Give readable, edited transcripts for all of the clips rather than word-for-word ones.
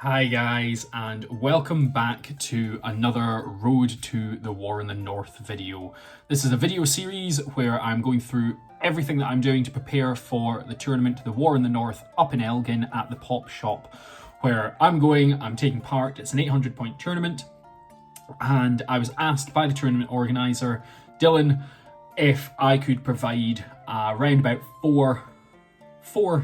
Hi guys, and welcome back to another Road to the War in the North video. This is a video series where I'm going through everything that I'm doing to prepare for the tournament, the War in the North, up in Elgin at the Pop Shop, where I'm taking part. It's an 800 point tournament, and I was asked by the tournament organiser, Dylan, if I could provide around about four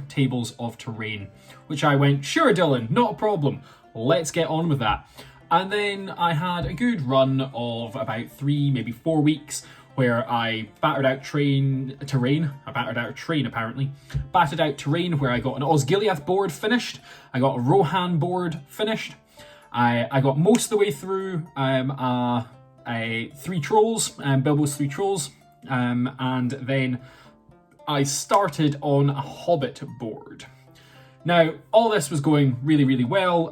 tables of terrain, which I went, sure Dylan, not a problem, let's get on with that. And then I had a good run of about 3, maybe 4 weeks where I battered out terrain where I got an Osgiliath board finished, I got a Rohan board finished, I got most of the way through 3 trolls, Bilbo's 3 trolls, and then I started on a Hobbit board. Now, all this was going really well.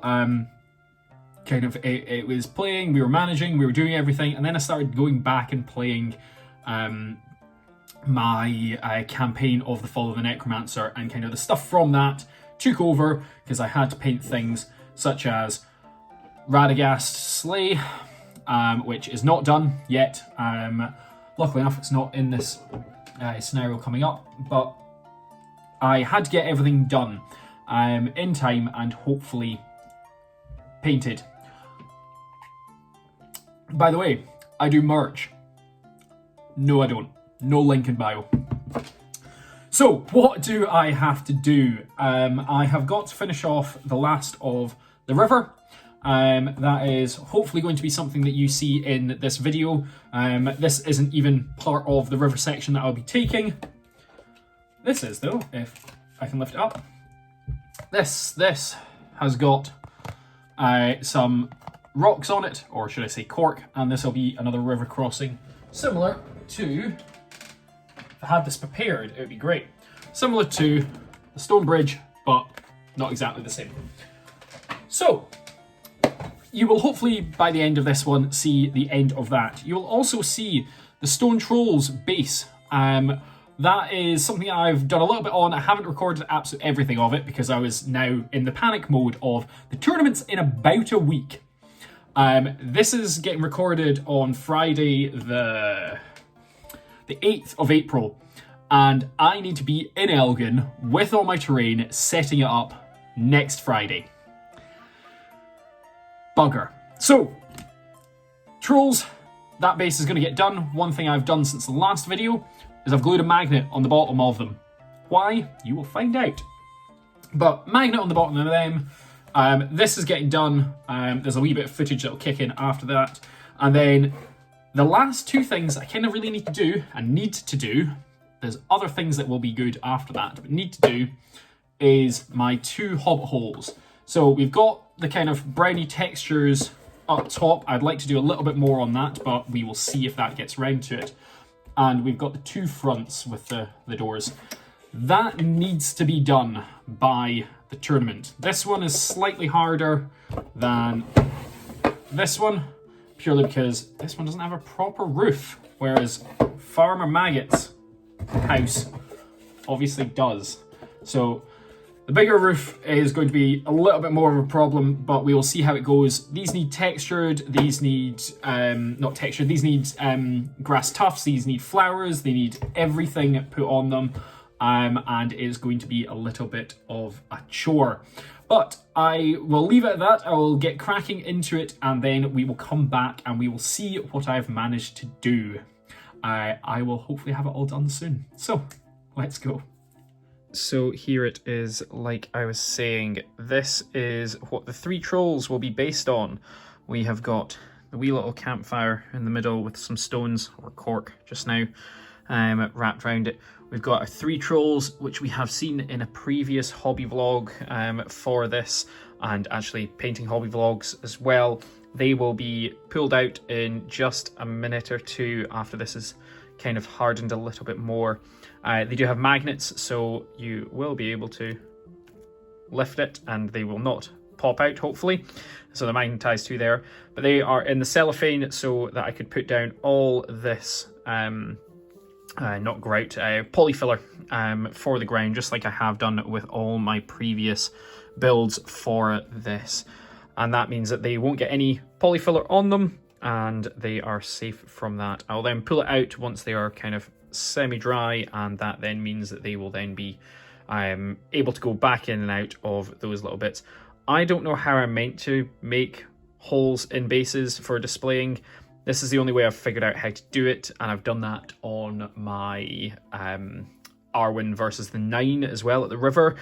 It was playing, we were managing, we were doing everything, and then I started going back and playing my campaign of the Fall of the Necromancer, and kind of the stuff from that took over because I had to paint things such as Radagast Slay, which is not done yet. Luckily enough, it's not in this scenario coming up, but I had to get everything done in time and hopefully painted. By the way, I do merch. No, I don't. No link in bio. So, what do I have to do? I have got to finish off the last of the river. That is hopefully going to be something that you see in this video. This isn't even part of the river section that I'll be taking. This is, though, if I can lift it up. This has got some rocks on it, or should I say cork, and this will be another river crossing similar to, if I had this prepared, it would be great. Similar to the stone bridge, but not exactly the same. So, you will hopefully, by the end of this one, see the end of that. You will also see the Stone Trolls base. That is something I've done a little bit on. I haven't recorded absolutely everything of it because I was now in the panic mode of the tournament's in about a week. This is getting recorded on Friday the 8th of April, and I need to be in Elgin with all my terrain, setting it up next Friday. Bugger. So, trolls, that base is going to get done. One thing I've done since the last video is I've glued a magnet on the bottom of them. Why? You will find out. But magnet on the bottom of them. This is getting done. There's a wee bit of footage that will kick in after that. And then the last 2 things I kind of really need to do, there's other things that will be good after that, but need to do, is my 2 hobbit holes. So we've got the kind of browny textures up top. I'd like to do a little bit more on that, but we will see if that gets round to it. And we've got the 2 fronts with the doors. That needs to be done by the tournament. This one is slightly harder than this one, purely because this one doesn't have a proper roof, whereas Farmer Maggot's house obviously does. So the bigger roof is going to be a little bit more of a problem, but we will see how it goes. These need textured, these need, not textured, these need grass tufts, these need flowers, they need everything put on them, and it is going to be a little bit of a chore. But I will leave it at that. I will get cracking into it, and then we will come back and we will see what I've managed to do. I will hopefully have it all done soon. So, let's go. So here it is, like I was saying, this is what the 3 trolls will be based on. We have got the wee little campfire in the middle with some stones, or cork just now, wrapped around it. We've got our 3 trolls, which we have seen in a previous hobby vlog for this, and actually painting hobby vlogs as well. They will be pulled out in just a minute or 2 after this is kind of hardened a little bit more. They do have magnets, so you will be able to lift it and they will not pop out, hopefully. So they're magnetized to there. But they are in the cellophane so that I could put down all this, not grout, polyfiller for the ground, just like I have done with all my previous builds for this. And that means that they won't get any polyfiller on them, and they are safe from that. I'll then pull it out once they are kind of semi-dry, and that then means that they will then be able to go back in and out of those little bits. I don't know how I'm meant to make holes in bases for displaying. This is the only way I've figured out how to do it, and I've done that on my Arwen versus the 9 as well at the river.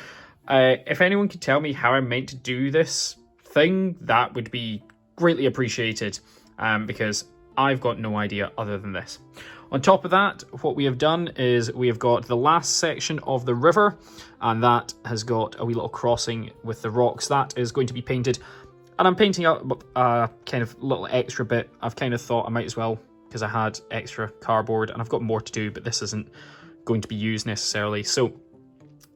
If anyone could tell me how I'm meant to do this thing, that would be greatly appreciated, because I've got no idea other than this. On top of that, what we have done is we have got the last section of the river, and that has got a wee little crossing with the rocks. That is going to be painted. And I'm painting up a kind of little extra bit. I've kind of thought I might as well, because I had extra cardboard and I've got more to do, but this isn't going to be used necessarily. So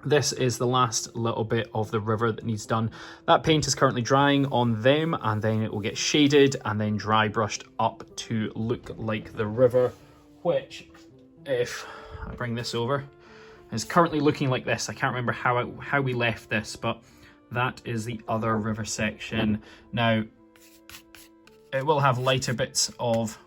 this is the last little bit of the river that needs done. That paint is currently drying on them, and then it will get shaded and then dry brushed up to look like the river, which, if I bring this over, is currently looking like this. I can't remember how we left this, but that is the other river section. Now, it will have lighter bits of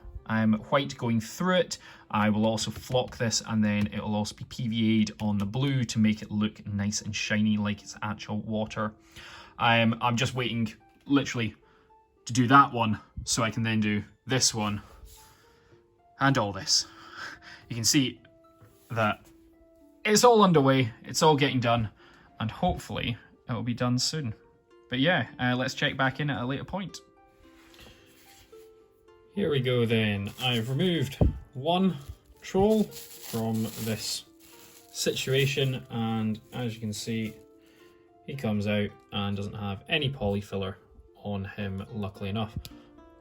white going through it. I will also flock this, and then it will also be PVA'd on the blue to make it look nice and shiny like it's actual water. I'm just waiting, literally, to do that one so I can then do this one and all this. You can see that it's all underway, it's all getting done, and hopefully it will be done soon. But yeah, let's check back in at a later point. Here we go then. I've removed one troll from this situation, and as you can see, he comes out and doesn't have any polyfiller on him, luckily enough.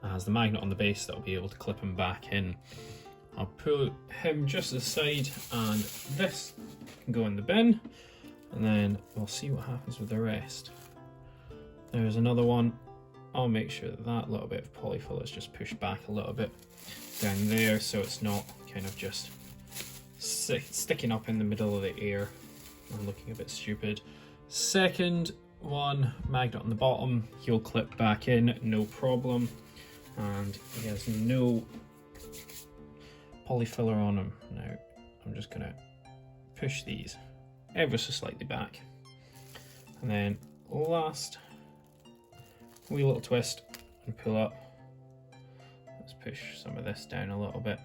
It has the magnet on the base that will be able to clip him back in. I'll pull him just to the side, and this can go in the bin, and then we'll see what happens with the rest. There's another one. I'll make sure that that little bit of polyfiller is just pushed back a little bit down there, so it's not kind of just sticking up in the middle of the air and looking a bit stupid. Second one, magnet on the bottom, he'll clip back in, no problem, and he has no polyfiller on him. Now I'm just going to push these ever so slightly back, and then last wee little twist and pull up. Let's push some of this down a little bit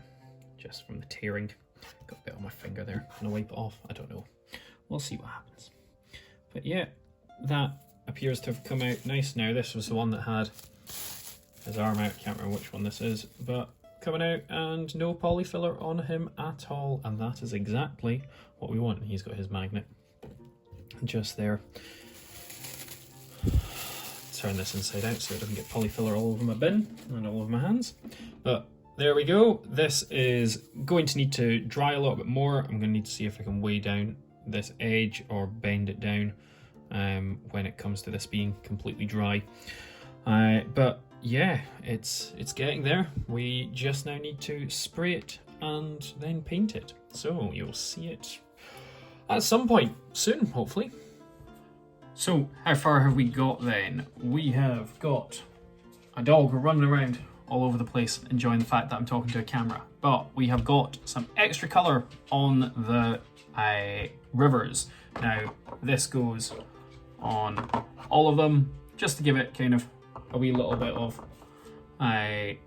just from the tearing. Got a bit on my finger there. I'm gonna wipe it off. I don't know. We'll see what happens. But yeah, that appears to have come out nice now. This was the one that had his arm out. Can't remember which one this is, but coming out and no polyfiller on him at all, and that is exactly what we want. He's got his magnet just there. Turn this inside out so it doesn't get polyfiller all over my bin and all over my hands. But there we go. This is going to need to dry a little bit more. I'm going to need to see if I can weigh down this edge or bend it down when it comes to this being completely dry. But yeah, it's getting there. We just now need to spray it and then paint it. So you'll see it at some point soon, hopefully. So, how far have we got then? We have got a dog running around all over the place, enjoying the fact that I'm talking to a camera. But we have got some extra colour on the rivers. Now, this goes on all of them, just to give it kind of a wee little bit of kind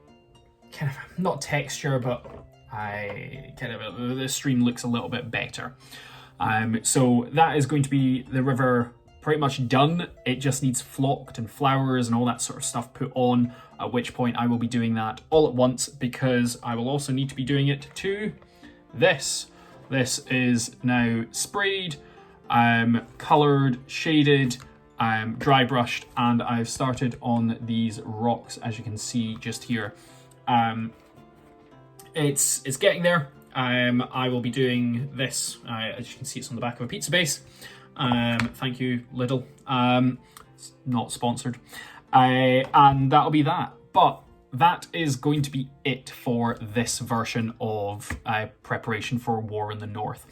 of, not texture, but the stream looks a little bit better. So that is going to be the river pretty much done. It just needs flocked and flowers and all that sort of stuff put on, at which point I will be doing that all at once, because I will also need to be doing it to this. This is now sprayed, coloured, shaded, dry brushed, and I've started on these rocks, as you can see just here. It's getting there. I will be doing this, as you can see, it's on the back of a pizza base. Thank you, Lidl. It's not sponsored. And that'll be that. But that is going to be it for this version of preparation for War in the North.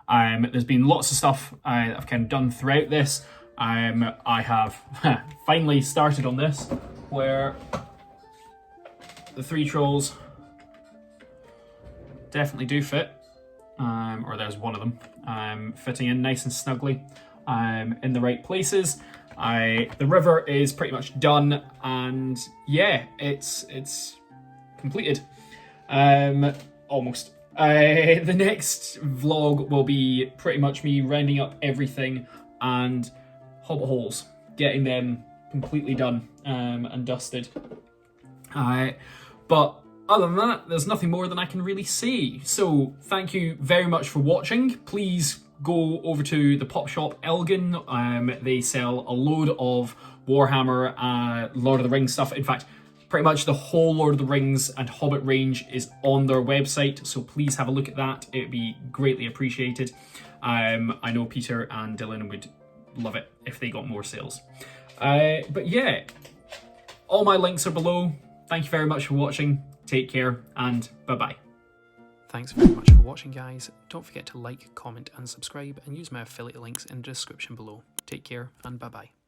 There's been lots of stuff I've kind of done throughout this, I have finally started on this, where the 3 trolls definitely do fit, or there's one of them fitting in nice and snugly in the right places. The river is pretty much done, and yeah, it's completed, almost. The next vlog will be pretty much me rounding up everything and hobbit holes, getting them completely done and dusted. But other than that, there's nothing more than I can really say. So thank you very much for watching. Please go over to the Pop Shop Elgin. They sell a load of Warhammer, Lord of the Rings stuff. In fact, pretty much the whole Lord of the Rings and Hobbit range is on their website, so please have a look at that. It would be greatly appreciated. I know Peter and Dylan would love it if they got more sales. But yeah, all my links are below. Thank you very much for watching. Take care, and bye-bye. Thanks very much for watching, guys. Don't forget to like, comment and subscribe, and use my affiliate links in the description below. Take care, and bye-bye.